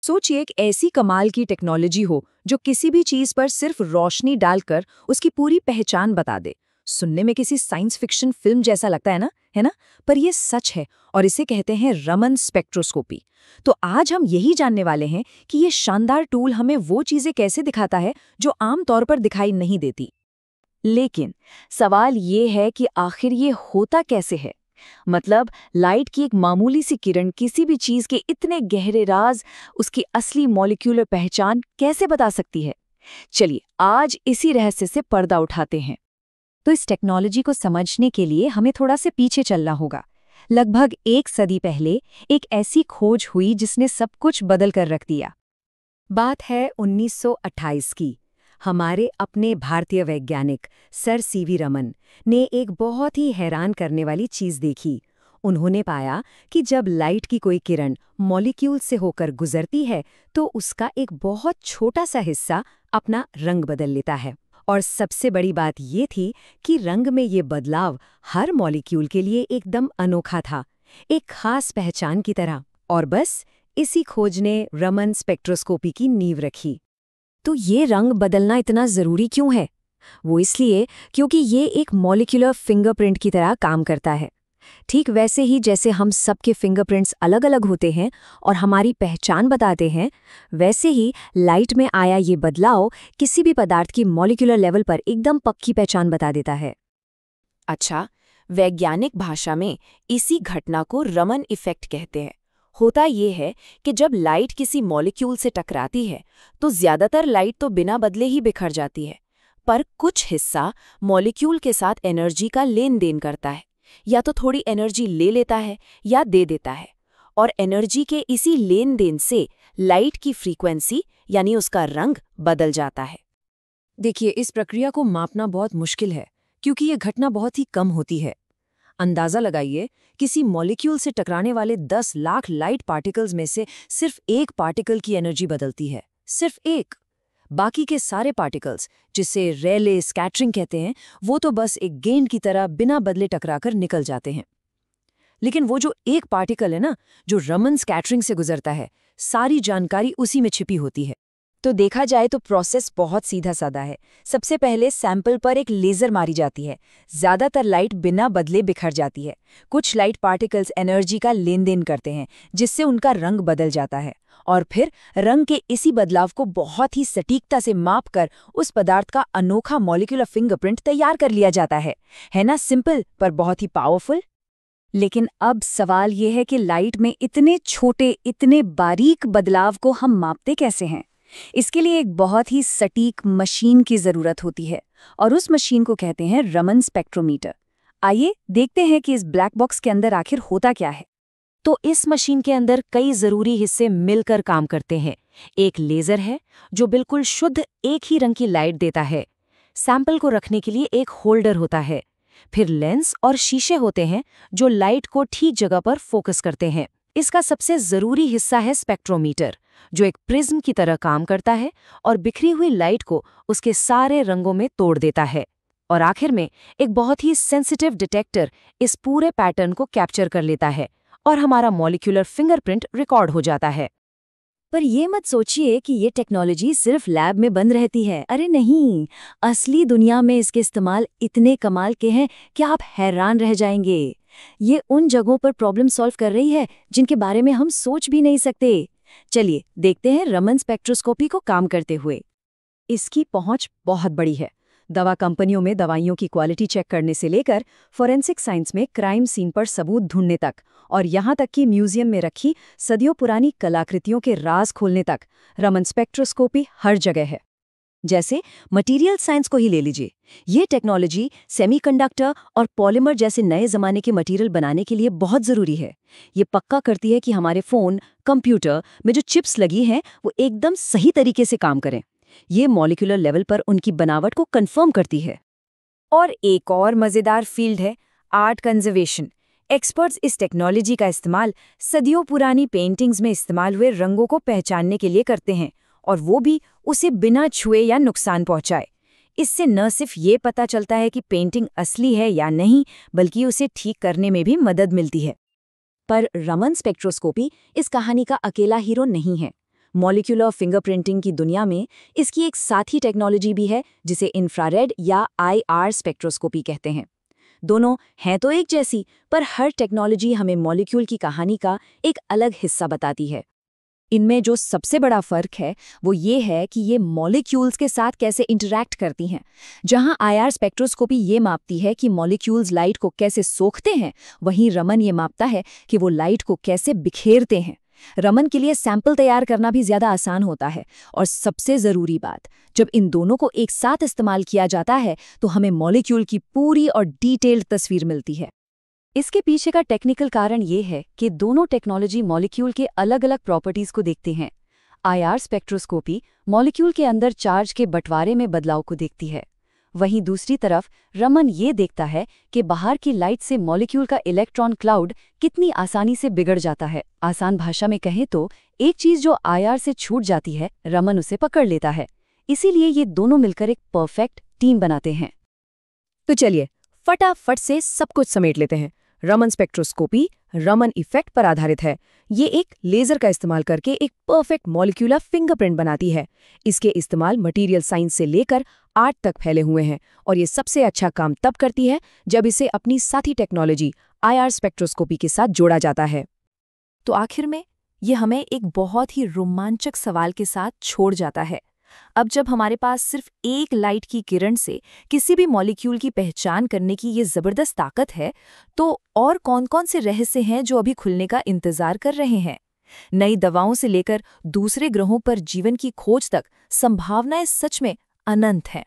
सोचिए एक ऐसी कमाल की टेक्नोलॉजी हो जो किसी भी चीज पर सिर्फ रोशनी डालकर उसकी पूरी पहचान बता दे। सुनने में किसी साइंस फिक्शन फिल्म जैसा लगता है ना, पर ये सच है और इसे कहते हैं रमन स्पेक्ट्रोस्कोपी। तो आज हम यही जानने वाले हैं कि ये शानदार टूल हमें वो चीजें कैसे दिखाता है जो आम तौर पर दिखाई नहीं देती। लेकिन सवाल ये है कि आखिर ये होता कैसे है। मतलब लाइट की एक मामूली सी किरण किसी भी चीज के इतने गहरे राज, उसकी असली मॉलिक्यूलर पहचान कैसे बता सकती है। चलिए आज इसी रहस्य से पर्दा उठाते हैं। तो इस टेक्नोलॉजी को समझने के लिए हमें थोड़ा से पीछे चलना होगा। लगभग 1 सदी पहले एक ऐसी खोज हुई जिसने सब कुछ बदल कर रख दिया। बात है 1928 की। हमारे अपने भारतीय वैज्ञानिक सर सीवी रमन ने एक बहुत ही हैरान करने वाली चीज देखी। उन्होंने पाया कि जब लाइट की कोई किरण मॉलिक्यूल से होकर गुजरती है तो उसका एक बहुत छोटा सा हिस्सा अपना रंग बदल लेता है। और सबसे बड़ी बात ये थी कि रंग में ये बदलाव हर मॉलिक्यूल के लिए एकदम अनोखा था, एक खास पहचान की तरह। और बस इसी खोज ने रमन स्पेक्ट्रोस्कोपी की नींव रखी। तो ये रंग बदलना इतना ज़रूरी क्यों है? वो इसलिए क्योंकि ये एक मॉलिक्यूलर फिंगरप्रिंट की तरह काम करता है। ठीक वैसे ही जैसे हम सबके फिंगरप्रिंट्स अलग-अलग होते हैं और हमारी पहचान बताते हैं, वैसे ही लाइट में आया ये बदलाव किसी भी पदार्थ की मॉलिक्यूलर लेवल पर एकदम पक्की पहचान बता देता है। अच्छा, वैज्ञानिक भाषा में इसी घटना को रमन इफेक्ट कहते हैं। होता ये है कि जब लाइट किसी मॉलिक्यूल से टकराती है तो ज्यादातर लाइट तो बिना बदले ही बिखर जाती है, पर कुछ हिस्सा मॉलिक्यूल के साथ एनर्जी का लेन देन करता है। या तो थोड़ी एनर्जी ले लेता है या दे देता है, और एनर्जी के इसी लेन देन से लाइट की फ्रीक्वेंसी यानी उसका रंग बदल जाता है। देखिए, इस प्रक्रिया को मापना बहुत मुश्किल है क्योंकि ये घटना बहुत ही कम होती है। अंदाजा लगाइए, किसी मॉलिक्यूल से टकराने वाले 10 लाख लाइट पार्टिकल्स में से सिर्फ एक पार्टिकल की एनर्जी बदलती है, सिर्फ एक। बाकी के सारे पार्टिकल्स, जिसे रेले स्कैटरिंग कहते हैं, वो तो बस एक गेंद की तरह बिना बदले टकराकर निकल जाते हैं। लेकिन वो जो एक पार्टिकल है ना, जो रमन स्कैटरिंग से गुजरता है, सारी जानकारी उसी में छिपी होती है। तो देखा जाए तो प्रोसेस बहुत सीधा साधा है। सबसे पहले सैंपल पर एक लेजर मारी जाती है। ज्यादातर लाइट बिना बदले बिखर जाती है। कुछ लाइट पार्टिकल्स एनर्जी का लेन देन करते हैं, जिससे उनका रंग बदल जाता है। और फिर रंग के इसी बदलाव को बहुत ही सटीकता से मापकर उस पदार्थ का अनोखा मॉलिक्यूलर फिंगरप्रिंट तैयार कर लिया जाता है। है ना सिंपल, पर बहुत ही पावरफुल। लेकिन अब सवाल यह है कि लाइट में इतने छोटे, इतने बारीक बदलाव को हम मापते कैसे हैं? इसके लिए एक बहुत ही सटीक मशीन की जरूरत होती है, और उस मशीन को कहते हैं रमन स्पेक्ट्रोमीटर। आइए देखते हैं कि इस ब्लैक बॉक्स के अंदर आखिर होता क्या है। तो इस मशीन के अंदर कई जरूरी हिस्से मिलकर काम करते हैं। एक लेजर है जो बिल्कुल शुद्ध एक ही रंग की लाइट देता है। सैंपल को रखने के लिए एक होल्डर होता है। फिर लेंस और शीशे होते हैं जो लाइट को ठीक जगह पर फोकस करते हैं। इसका सबसे जरूरी हिस्सा है स्पेक्ट्रोमीटर, जो एक प्रिज्म की तरह काम करता है और बिखरी हुई लाइट को उसके सारे रंगों में तोड़ देता है। और आखिर में एक बहुत ही सेंसिटिव डिटेक्टर इस पूरे पैटर्न को कैप्चर कर लेता है और हमारा मॉलिक्यूलर फिंगरप्रिंट रिकॉर्ड हो जाता है। पर ये मत सोचिए कि ये टेक्नोलॉजी सिर्फ लैब में बंद रहती है। अरे नहीं, असली दुनिया में इसके इस्तेमाल इतने कमाल के हैं कि आप हैरान रह जाएंगे। ये उन जगहों पर प्रॉब्लम सॉल्व कर रही है जिनके बारे में हम सोच भी नहीं सकते। चलिए देखते हैं रमन स्पेक्ट्रोस्कोपी को काम करते हुए। इसकी पहुंच बहुत बड़ी है। दवा कंपनियों में दवाइयों की क्वालिटी चेक करने से लेकर फोरेंसिक साइंस में क्राइम सीन पर सबूत ढूंढने तक, और यहाँ तक कि म्यूजियम में रखी सदियों पुरानी कलाकृतियों के राज खोलने तक, रमन स्पेक्ट्रोस्कोपी हर जगह है। जैसे मटेरियल साइंस को ही ले लीजिए। ये टेक्नोलॉजी सेमीकंडक्टर और पॉलीमर जैसे नए ज़माने के मटेरियल बनाने के लिए बहुत ज़रूरी है। ये पक्का करती है कि हमारे फ़ोन, कंप्यूटर में जो चिप्स लगी हैं वो एकदम सही तरीके से काम करें। ये मॉलिक्यूलर लेवल पर उनकी बनावट को कंफर्म करती है। और एक और मज़ेदार फील्ड है आर्ट कंजर्वेशन। एक्सपर्ट्स इस टेक्नोलॉजी का इस्तेमाल सदियों पुरानी पेंटिंग्स में इस्तेमाल हुए रंगों को पहचानने के लिए करते हैं, और वो भी उसे बिना छुए या नुकसान पहुंचाए। इससे न सिर्फ ये पता चलता है कि पेंटिंग असली है या नहीं, बल्कि उसे ठीक करने में भी मदद मिलती है। पर रमन स्पेक्ट्रोस्कोपी इस कहानी का अकेला हीरो नहीं है। मॉलिक्यूलर फिंगरप्रिंटिंग की दुनिया में इसकी एक साथी टेक्नोलॉजी भी है जिसे इंफ्रारेड या IR स्पेक्ट्रोस्कोपी कहते हैं। दोनों हैं तो एक जैसी, पर हर टेक्नोलॉजी हमें मॉलिक्यूल की कहानी का एक अलग हिस्सा बताती है। इनमें जो सबसे बड़ा फर्क है वो ये है कि ये मॉलिक्यूल्स के साथ कैसे इंटरैक्ट करती हैं। जहां IR स्पेक्ट्रोस्कोपी ये मापती है कि मॉलिक्यूल्स लाइट को कैसे सोखते हैं, वहीं रमन ये मापता है कि वो लाइट को कैसे बिखेरते हैं। रमन के लिए सैंपल तैयार करना भी ज्यादा आसान होता है, और सबसे ज़रूरी बात, जब इन दोनों को एक साथ इस्तेमाल किया जाता है तो हमें मॉलिक्यूल की पूरी और डिटेल्ड तस्वीर मिलती है। इसके पीछे का टेक्निकल कारण ये है कि दोनों टेक्नोलॉजी मॉलिक्यूल के अलग-अलग प्रॉपर्टीज को देखते हैं। IR स्पेक्ट्रोस्कोपी मॉलिक्यूल के अंदर चार्ज के बंटवारे में बदलाव को देखती है, वहीं दूसरी तरफ रमन ये देखता है कि बाहर की लाइट से मॉलिक्यूल का इलेक्ट्रॉन क्लाउड कितनी आसानी से बिगड़ जाता है। आसान भाषा में कहें तो एक चीज जो IR से छूट जाती है, रमन उसे पकड़ लेता है। इसीलिए ये दोनों मिलकर एक परफेक्ट टीम बनाते हैं। तो चलिए फटाफट से सब कुछ समेट लेते हैं। रमन स्पेक्ट्रोस्कोपी रमन इफेक्ट पर आधारित है। ये एक लेजर का इस्तेमाल करके एक परफेक्ट मॉलिक्यूलर फिंगरप्रिंट बनाती है। इसके इस्तेमाल मटेरियल साइंस से लेकर आर्ट तक फैले हुए हैं, और ये सबसे अच्छा काम तब करती है जब इसे अपनी साथी टेक्नोलॉजी IR स्पेक्ट्रोस्कोपी के साथ जोड़ा जाता है। तो आखिर में ये हमें एक बहुत ही रोमांचक सवाल के साथ छोड़ जाता है। अब जब हमारे पास सिर्फ एक लाइट की किरण से किसी भी मॉलिक्यूल की पहचान करने की ये जबरदस्त ताकत है, तो और कौन-कौन से रहस्य हैं जो अभी खुलने का इंतजार कर रहे हैं? नई दवाओं से लेकर दूसरे ग्रहों पर जीवन की खोज तक संभावनाएं सच में अनंत हैं।